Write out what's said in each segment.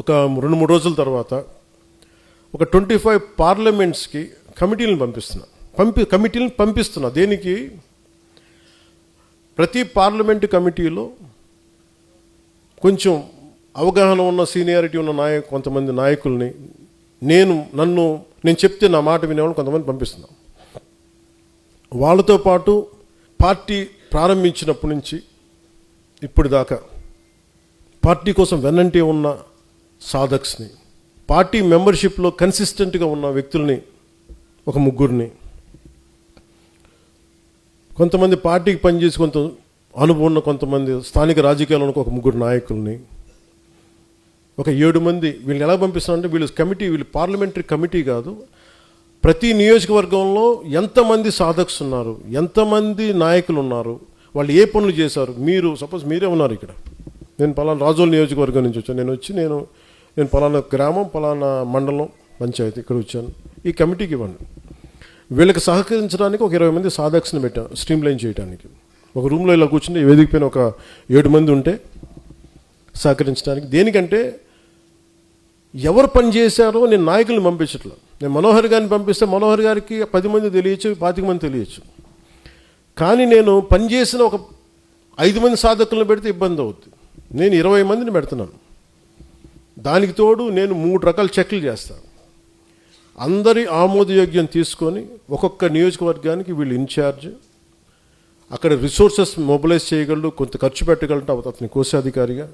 ఒక 2-3 రోజుల తర్వాత ఒక 25 పార్లమెంట్స్కి కమిటీలను పంపిస్తున్నా. దేనికి? ప్రతి పార్లమెంటు కమిటీలో కొంచెం అవగాహన ఉన్న సీనియారిటీ ఉన్న కొంతమంది నాయకుల్ని నేను చెప్తే నా మాట వినేవాళ్ళు కొంతమంది పంపిస్తున్నాం. వాళ్ళతో పాటు పార్టీ ప్రారంభించినప్పటి నుంచి ఇప్పుడు దాకా పార్టీ కోసం వెన్నంటే ఉన్న సాధక్స్ని, పార్టీ మెంబర్షిప్లో కన్సిస్టెంట్గా ఉన్న వ్యక్తుల్ని ఒక 3 కొంతమంది పార్టీకి పనిచేసి కొంత అనుభవం ఉన్న కొంతమంది స్థానిక రాజకీయాల్లో ఒక 3 నాయకుల్ని, ఒక 7 మంది. వీళ్ళని ఎలా పంపిస్తున్నారంటే వీళ్ళు పార్లమెంటరీ కమిటీ కాదు, ప్రతి నియోజకవర్గంలో ఎంతమంది సాధక్స్ ఉన్నారు, ఎంతమంది నాయకులు ఉన్నారు, వాళ్ళు ఏ పనులు చేశారు. సపోజ్ మీరే ఉన్నారు ఇక్కడ, నేను పలానా రాజోల్ నియోజకవర్గం నుంచి వచ్చాను, నేను పలానా గ్రామం, పలానా మండలం, పంచాయతీ ఇక్కడ వచ్చాను, ఈ కమిటీకి ఇవ్వండి. వీళ్ళకి సహకరించడానికి ఒక 20 మంది సాధక్స్ని పెట్టాను, స్ట్రీమ్లైన్ చేయడానికి. ఒక రూమ్లో ఇలా కూర్చుంటే వేదిక పైన ఒక 7 మంది ఉంటే సహకరించడానికి. దేనికంటే ఎవరు పని చేశారో నేను నాయకుల్ని పంపించట్లేదు. నేను మనోహర్ గారిని పంపిస్తే మనోహర్ గారికి 10 మంది తెలియచ్చు, 25 మంది తెలియచ్చు. కానీ నేను పనిచేసిన ఒక 5 మంది సాధకులను పెడితే ఇబ్బంది అవుతుంది. నేను 20 మందిని పెడుతున్నాను. దానికి తోడు నేను 3 రకాల చెక్లు చేస్తాను. అందరి ఆమోదయోగ్యం తీసుకొని ఒక్కొక్క నియోజకవర్గానికి వీళ్ళు ఇన్ఛార్జ్, అక్కడ రిసోర్సెస్ మొబిలైజ్ చేయగలడు, కొంత ఖర్చు పెట్టగలడు అతని కోశాధికారిగా,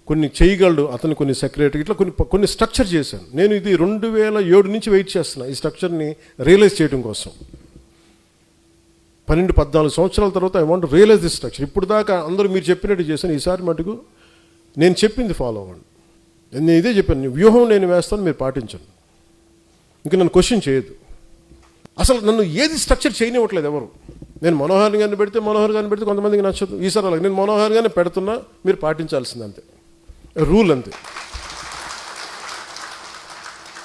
కొన్ని చేయగలడు అతను, కొన్ని సెక్రటరీ, ఇట్లా కొన్ని స్ట్రక్చర్ చేశాను. నేను ఇది 2007 నుంచి వెయిట్ చేస్తున్నా ఈ స్ట్రక్చర్ని రియలైజ్ చేయడం కోసం. 12-14 సంవత్సరాల తర్వాత I want realise this structure. ఇప్పుడు దాకా అందరూ మీరు చెప్పినట్టు చేశాను, ఈసారి మటుకు నేను చెప్పింది ఫాలో అవ్వండి. నేను ఇదే చెప్పాను, వ్యూహం నేను వేస్తాను, మీరు పాటించండి. ఇంకా నన్ను క్వశ్చన్ చేయొద్దు. అసలు నన్ను ఏది స్ట్రక్చర్ చేయనివ్వట్లేదు ఎవరు. నేను మనోహర్ గారిని పెడితే కొంతమందికి నచ్చదు. ఈసారి అలాగే నేను మనోహర్ గారిని పెడుతున్నా, మీరు పాటించాల్సింది అంతే, రూల్ అంతే.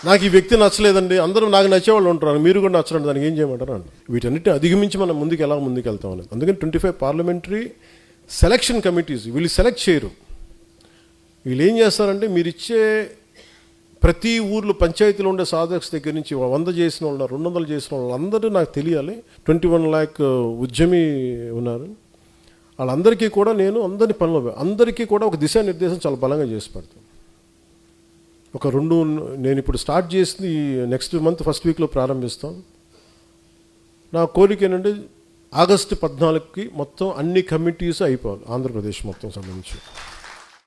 నాకు ఈ వ్యక్తి నచ్చలేదండి, అందరూ నాకు నచ్చేవాళ్ళు ఉంటారు, మీరు కూడా నచ్చరండి, దానికి ఏం చేయమంటారు అండి. వీటన్నిటిని అధిగమించి మనం ముందుకు వెళ్తాం అనేది. అందుకని 25 పార్లమెంటరీ సెలక్షన్ కమిటీస్ వీళ్ళు సెలెక్ట్ చేయరు. వీళ్ళు ఏం చేస్తారంటే మీరు ఇచ్చే ప్రతి ఊర్లో పంచాయతీలో ఉండే సాధక్స్ దగ్గర నుంచి 100 చేసిన వాళ్ళు, 200 చేసిన వాళ్ళు అందరూ నాకు తెలియాలి. 21 lakh ఉద్యమి ఉన్నారు, వాళ్ళందరికీ కూడా నేను అందరికీ కూడా ఒక దిశానిర్దేశం చాలా బలంగా చేసి పెడతాను. నేను ఇప్పుడు స్టార్ట్ చేసింది నెక్స్ట్ మంత్ ఫస్ట్ వీక్లో ప్రారంభిస్తాం. నా కోరిక ఏంటంటే ఆగస్టు 14కి మొత్తం అన్ని కమిటీస్ అయిపోవాలి, ఆంధ్రప్రదేశ్ మొత్తం సంబంధించి.